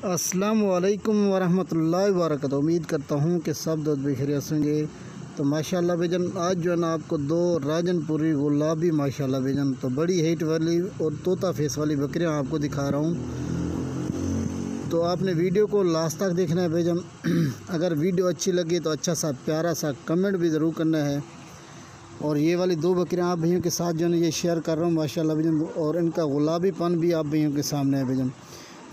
अस्सलामु अलैकुम वरहमतुल्लाहि वबरकातुहू। उम्मीद करता हूँ कि सब दोस्त खैरियत से होंगे। तो माशाल्लाह बेजन आज जो है ना आपको दो राजनपुरी गुलाबी माशाल्लाह बेजन तो बड़ी हाइट वाली और तोता फेस वाली बकरियाँ आपको दिखा रहा हूँ। तो आपने वीडियो को लास्ट तक देखना है बेजन। अगर वीडियो अच्छी लगी तो अच्छा सा प्यारा सा कमेंट भी ज़रूर करना है। और ये वाली दो बकरियाँ आप भैया के साथ जो है ये शेयर कर रहा हूँ माशाल्लाह बेजन। और इनका गुलाबीपन भी आप भैया के सामने है बेजन।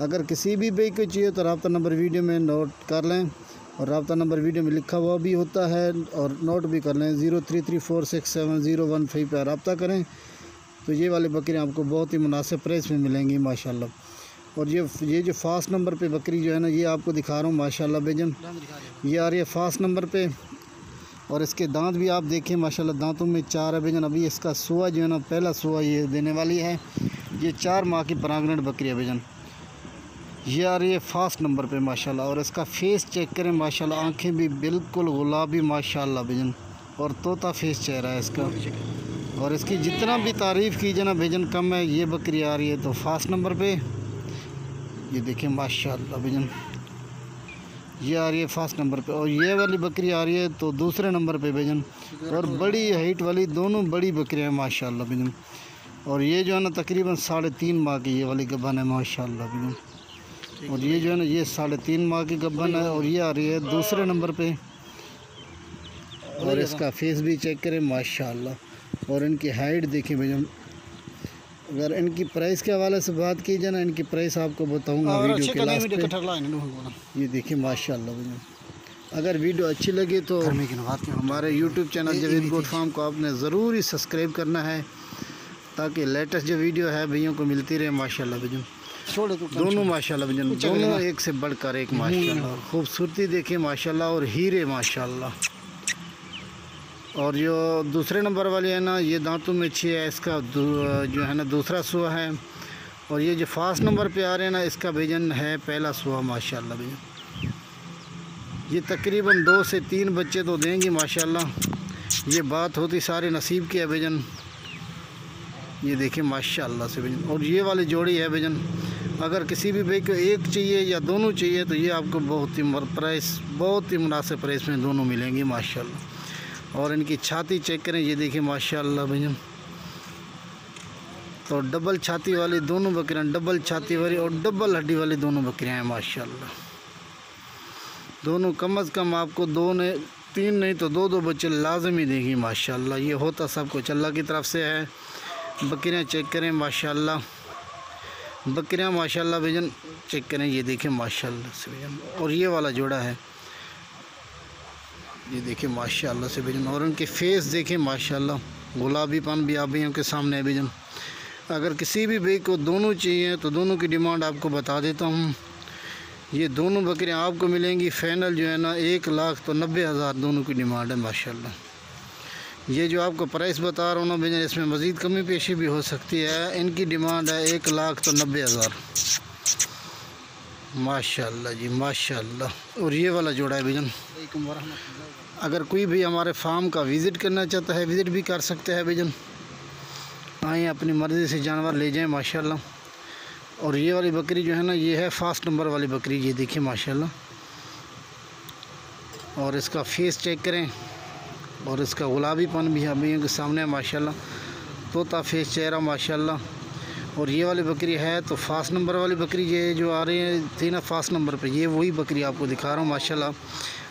अगर किसी भी भाई को चाहिए तो रब्ता नंबर वीडियो में नोट कर लें, और रब्ता नंबर वीडियो में लिखा हुआ भी होता है और नोट भी कर लें। 03346701 पर रब्ता करें तो ये वाली बकरियाँ आपको बहुत ही मुनासिब प्राइस में मिलेंगी माशाल्लाह। और ये जो फास्ट नंबर पे बकरी जो है ना ये आपको दिखा रहा हूँ माशाल्लाह बेजन। ये आ रही है फास्ट नंबर पे और इसके दांत भी आप देखें माशाल्लाह, दांतों में 4 है बेजन। अभी इसका सुआ जो है ना पहला सुआ ये देने वाली है। ये 4 माह की प्रेग्नेंट बकरी है बेजन। ये आ रही है फास्ट नंबर पे माशाल्लाह। और इसका फेस चेक करें माशाल्लाह, आंखें भी बिल्कुल गुलाबी माशाल्लाह बेजन, और तोता फेस चेहरा है इसका। और इसकी जितना भी तारीफ़ कीजिए ना बेजन कम है। ये बकरी आ रही है तो फास्ट नंबर पे, ये देखें माशाल्लाह बेजन, ये आ रही है फास्ट नंबर पे। और ये वाली बकरी आ रही है तो दूसरे नंबर पे बेजन। और बड़ी हाइट वाली दोनों बड़ी बकरियाँ हैं माशाल्लाह बेजन। और ये जो है ना तकरीबन 3.5 माह की ये वाली गब्बन है माशाल्लाह बेजन। और ये जो है ना ये 3.5 माह की गब्बन है। और ये आ रही है दूसरे नंबर पे। और इसका फेस भी चेक करें माशाल्लाह। और इनकी हाइट देखें भैया। अगर इनकी प्राइस के हवाले से बात की जाए ना, इनकी प्राइस आपको बताऊंगा वीडियो के लास्ट पे। ये देखिए माशाल्लाह भैया। अगर वीडियो अच्छी लगी तो हमारे YouTube channel Javed goat farm को आपने ज़रूर ही सब्सक्राइब करना है, ताकि लेटेस्ट जो वीडियो है भैया को मिलती रहे माशाल्लाह भैया। दोनों माशाल्लाह भैया, दोनों एक से बढ़कर एक माशाल्लाह। खूबसूरती देखिए माशाल्लाह और हीरे माशाल्लाह। और जो दूसरे नंबर वाली है ना ये दांतों में अच्छी है, इसका जो है ना दूसरा सुआ है। और ये जो फास्ट नंबर पे आ रहे हैं ना इसका भैजन है पहला सुआ माशाल्लाह भैया। ये तकरीबन 2 से 3 बच्चे तो देंगी माशाल्लाह। ये बात होती सारे नसीब की है भैजन। ये देखिए माशाल्लाह से भैजन। और ये वाली जोड़ी है भैजन। अगर किसी भी भाई को एक चाहिए या दोनों चाहिए तो ये आपको बहुत ही मुनासिब प्राइस में दोनों मिलेंगी माशाल्लाह। और इनकी छाती चेक करें, ये देखिए माशाल्लाह भैया। तो डबल छाती वाली दोनों बकरियाँ, डबल छाती वाली और डबल हड्डी वाली दोनों बकरियाँ हैं माशाल्लाह। दोनों कम अज़ कम आपको 3 नहीं तो 2 बच्चे लाजमी देंगी माशाल्लाह। ये होता सब कुछ अल्लाह की तरफ से है। बकरियाँ चेक करें माशाल्लाह, बकरियाँ माशाल्लाह भैजन चेक करें, ये देखें माशाल्लाह से भैजन। और ये वाला जोड़ा है, ये देखिए माशाल्लाह से भैजन। और उनके फेस देखें माशाल्लाह, गुलाबीपन भी आप भैया के सामने है भैजन। अगर किसी भी भाई को दोनों चाहिए तो दोनों की डिमांड आपको बता देता हूँ। ये दोनों बकरियाँ आपको मिलेंगी फाइनल जो है ना 1,90,000 दोनों की डिमांड है माशाल्लाह। ये जो आपको प्राइस बता रहा हूँ ना भैया, इसमें मज़ीद कमी पेशी भी हो सकती है। इनकी डिमांड है 1,90,000 माशाल्लाह जी माशाल्लाह। और ये वाला जोड़ा है भैजन। अगर कोई भी हमारे फार्म का विज़िट करना चाहता है विज़िट भी कर सकते हैं भैजन। आए अपनी मर्ज़ी से जानवर ले जाएं माशाल्लाह। और ये वाली बकरी जो है ना ये है फास्ट नंबर वाली बकरी, ये देखिए माशाल्लाह। और इसका फेस चेक करें और इसका गुलाबीपन भी अभी के सामने है माशाल्लाह। तोता फेस चेहरा माशाल्लाह। और ये वाली बकरी है तो फास्ट नंबर वाली बकरी, ये जो आ रही है थी ना फास्ट नंबर पे, ये वही बकरी आपको दिखा रहा हूँ माशाल्लाह।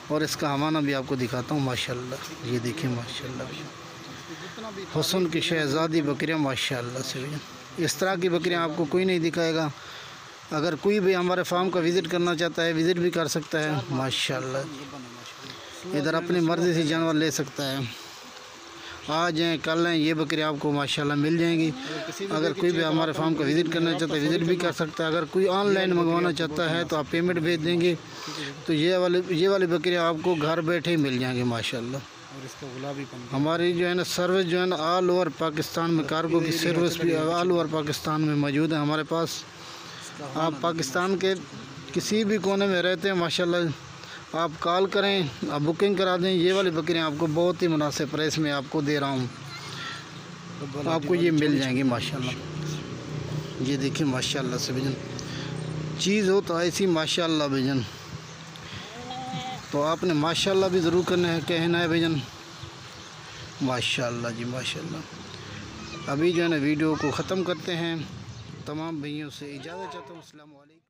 और इसका हवाना भी आपको दिखाता हूँ माशाल्लाह। ये देखिए माशाल्लाह हुस्न की शहज़ादी बकरियाँ माशाल्लाह से भैया। इस तरह की बकरियाँ आपको कोई नहीं दिखाएगा। अगर कोई भी हमारे फार्म का विज़िट करना चाहता है विज़िट भी कर सकता है माशाल्लाह। इधर अपनी मर्ज़ी से जानवर ले सकता है। आ जाएँ कल हैं, ये बकरी आपको माशाल्लाह मिल जाएंगी। अगर कोई भी हमारे फार्म का विज़िट करना चाहता है विज़िट भी कर सकता है। अगर कोई ऑनलाइन मंगवाना चाहता है तो आप पेमेंट भेज देंगे तो ये वाली बकरियाँ आपको घर बैठे ही मिल जाएंगी माशाल्लाह। और इसका गुलाबीपन हमारी जो है ना सर्विस जो है ना ऑल ओवर पाकिस्तान में, कार्गो की सर्विस भी ऑल ओवर पाकिस्तान में मौजूद है हमारे पास। आप पाकिस्तान के किसी भी कोने में रहते हैं माशाल्लाह, आप कॉल करें, आप बुकिंग करा दें। ये वाली बकरियाँ आपको बहुत ही मुनासिब प्राइस में आपको दे रहा हूँ, आपको ये मिल जाएंगी माशाल्लाह। ये देखिए माशाल्लाह से भैया। चीज़ हो तो ऐसी माशाल्लाह भाईजान। तो आपने माशाल्लाह भी ज़रूर कहना है भाईजान। माशाल्लाह जी माशाल्लाह। अभी जो है ना वीडियो को ख़त्म करते हैं। तमाम भैया से इजाज़त चाहता हूँ। अस्सलाम वालेकुम।